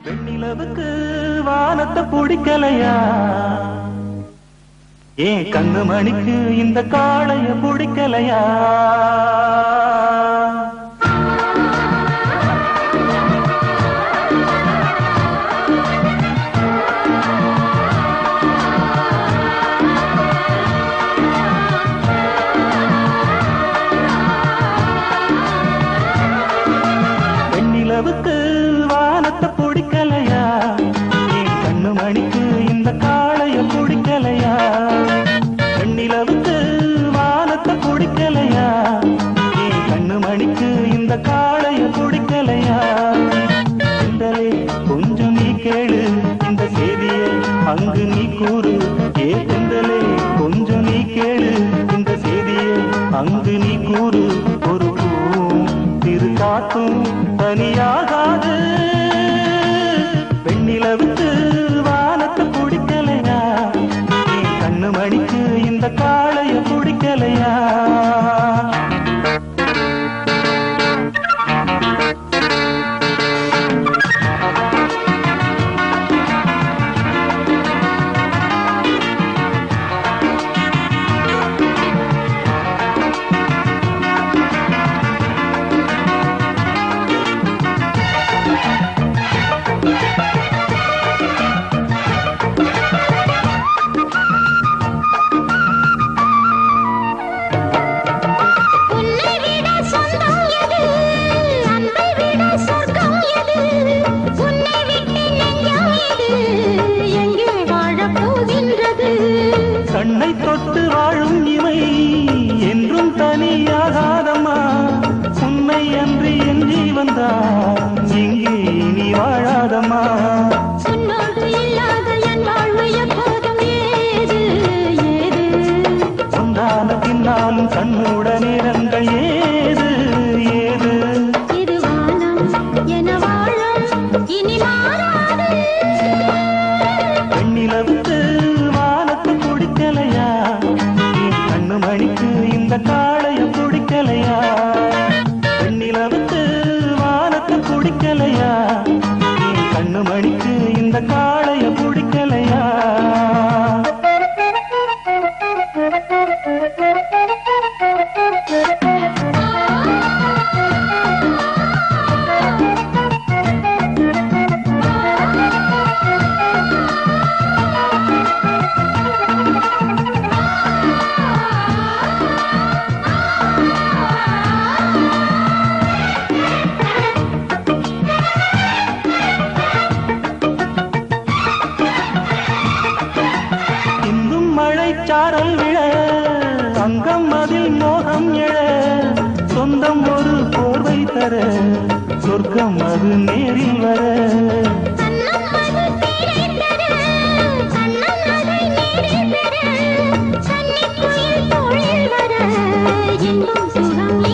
வெண்ணிலவுக்கு வானத்தை பிடிக்கலையா? ஏன் கண்ணு மணிக்கு இந்த காளைய பிடிக்கலையா? வெண்ணிலவுக்கு வானத்தை பிடிக்கலையா? ஏன் கண்ணு மணிக்கு இந்த காளைய பிடிக்கலையா? வெண்ணிலவுக்கு வானத்தை பிடிக்கலையா? ஏன் கண்ணு மணிக்கு இந்த காளைய பிடிக்கலையா? செந்தலே கொஞ்சம் நீ கேளு இந்த செய்திய அங்கு நீ கூறு. ஏ செந்தலே கொஞ்சம் நீ கேளு இந்த செய்திய அங்கு நீ கூறு. ஒரு பூவும் திரு காத்தும் தனியாகாது. வெண்ணிலவுக்கு வானத்தை பிடிக்கலையா? ஏன் கண்ணு மணிக்கு இந்த காளைய பிடிக்கலையா? கண்ணை தொட்டு வாழும் இவை என்றும் தனியாகாதம்மா. உன்னை அன்றி என் ஜீவன்தான் இங்கே நீ வாழாதம்மா. ஒன்றான பின்னாலும் கண்ணோட நேரங்கள் ஏது ஏது. வெண்ணிலவுக்கு வானத்தை பிடிக்கலையா? கண்ணு மணிக்கு இந்த காளைய பிடிக்கலையா? வெண்ணிலவுக்கு வானத்தை பிடிக்கலையா? கண்ணு மணிக்கு இந்த காளைய பிடிக்கலையா? சாரல் விழ அங்கம் அதில் மோகம் எழ. சொந்தம் ஒரு போர்வை தர சொர்க்கம் அது நேரில் வர. இன்பம் சுகம்